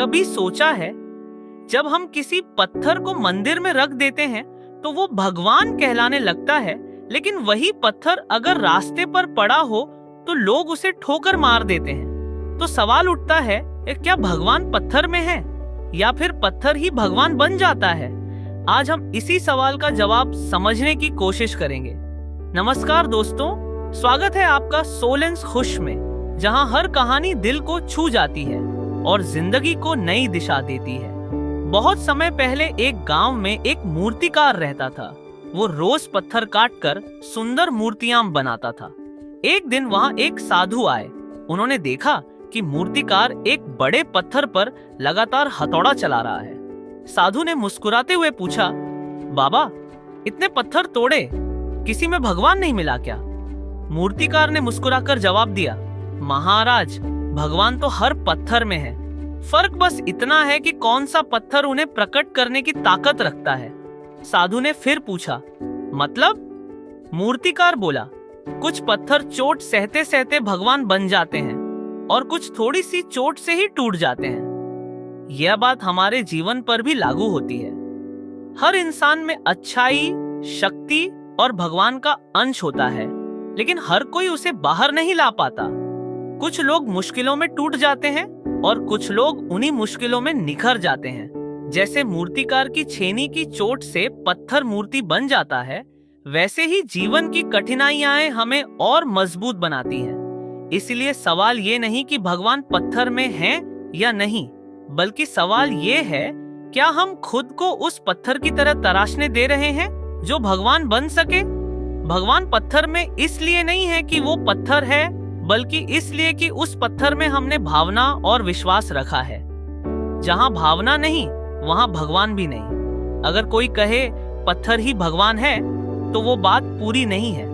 कभी सोचा है, जब हम किसी पत्थर को मंदिर में रख देते हैं तो वो भगवान कहलाने लगता है, लेकिन वही पत्थर अगर रास्ते पर पड़ा हो तो लोग उसे ठोकर मार देते हैं। तो सवाल उठता है, क्या भगवान पत्थर में है या फिर पत्थर ही भगवान बन जाता है? आज हम इसी सवाल का जवाब समझने की कोशिश करेंगे। नमस्कार दोस्तों, स्वागत है आपका सोलेंस खुश में, जहां हर कहानी दिल को छू जाती है और जिंदगी को नई दिशा देती है। बहुत समय पहले एक गांव में एक मूर्तिकार रहता था। वो रोज पत्थर काटकर सुंदर मूर्तियां बनाता था। एक दिन वहां एक साधु आए। उन्होंने देखा कि मूर्तिकार एक बड़े पत्थर पर लगातार हथौड़ा चला रहा है। साधु ने मुस्कुराते हुए पूछा, बाबा, इतने पत्थर तोड़े, किसी में भगवान नहीं मिला क्या? मूर्तिकार ने मुस्कुराकर जवाब दिया, महाराज, भगवान तो हर पत्थर में है। फर्क बस इतना है कि कौन सा पत्थर उन्हें प्रकट करने की ताकत रखता है। साधु ने फिर पूछा, मतलब? मूर्तिकार बोला, कुछ पत्थर चोट सहते सहते भगवान बन जाते हैं और कुछ थोड़ी सी चोट से ही टूट जाते हैं। यह बात हमारे जीवन पर भी लागू होती है। हर इंसान में अच्छाई, शक्ति और भगवान का अंश होता है, लेकिन हर कोई उसे बाहर नहीं ला पाता। कुछ लोग मुश्किलों में टूट जाते हैं और कुछ लोग उन्हीं मुश्किलों में निखर जाते हैं। जैसे मूर्तिकार की छेनी की चोट से पत्थर मूर्ति बन जाता है, वैसे ही जीवन की कठिनाइयां हमें और मजबूत बनाती हैं। इसलिए सवाल ये नहीं कि भगवान पत्थर में हैं या नहीं, बल्कि सवाल ये है, क्या हम खुद को उस पत्थर की तरह तराशने दे रहे हैं जो भगवान बन सके? भगवान पत्थर में इसलिए नहीं है कि वो पत्थर है, बल्कि इसलिए कि उस पत्थर में हमने भावना और विश्वास रखा है। जहां भावना नहीं, वहां भगवान भी नहीं। अगर कोई कहे पत्थर ही भगवान है, तो वो बात पूरी नहीं है,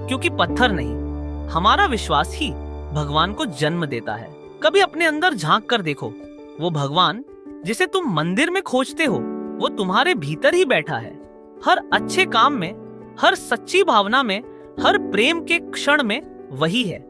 क्योंकि पत्थर नहीं, हमारा विश्वास ही भगवान को जन्म देता है। कभी अपने अंदर झांक कर देखो, वो भगवान जिसे तुम मंदिर में खोजते हो, वो तुम्हारे भीतर ही बैठा है। हर अच्छे काम में, हर सच्ची भावना में, हर प्रेम के क्षण में वही है।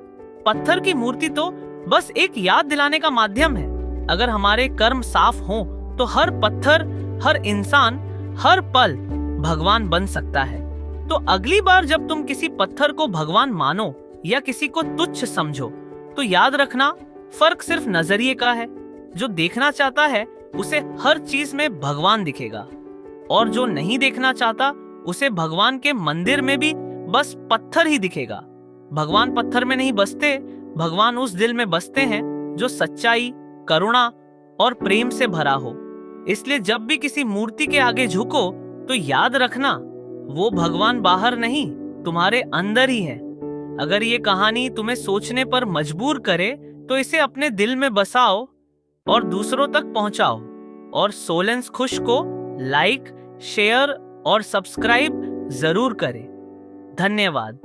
पत्थर की मूर्ति तो बस एक याद दिलाने का माध्यम है। अगर हमारे कर्म साफ हों, तो हर पत्थर, हर इंसान, हर पल भगवान बन सकता है। तो अगली बार जब तुम किसी पत्थर को भगवान मानो या किसी को तुच्छ समझो, तो याद रखना, फर्क सिर्फ नजरिए का है। जो देखना चाहता है उसे हर चीज में भगवान दिखेगा, और जो नहीं देखना चाहता उसे भगवान के मंदिर में भी बस पत्थर ही दिखेगा। भगवान पत्थर में नहीं बसते, भगवान उस दिल में बसते हैं जो सच्चाई, करुणा और प्रेम से भरा हो। इसलिए जब भी किसी मूर्ति के आगे झुको, तो याद रखना, वो भगवान बाहर नहीं, तुम्हारे अंदर ही है। अगर ये कहानी तुम्हें सोचने पर मजबूर करे, तो इसे अपने दिल में बसाओ और दूसरों तक पहुंचाओ। और सोलेंस खुश को लाइक, शेयर और सब्सक्राइब जरूर करें। धन्यवाद।